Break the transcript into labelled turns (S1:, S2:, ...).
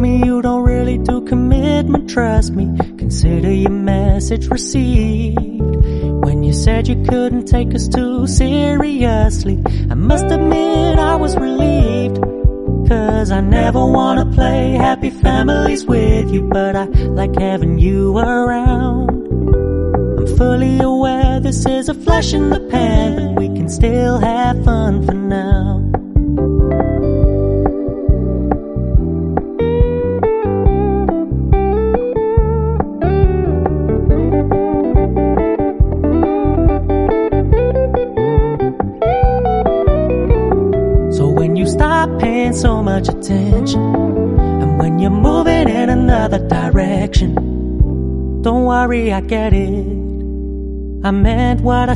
S1: me you don't really do commitment, trust me. Consider your message received. When you said you couldn't take us too seriously, I must admit I was relieved. 'Cause I never wanna play happy families with you, but I like having you around. I'm fully aware this is a flash in the pan, but we can still have fun for now. So when you stop paying so much attention, and when you're moving in another direction, don't worry, I get it. I meant what I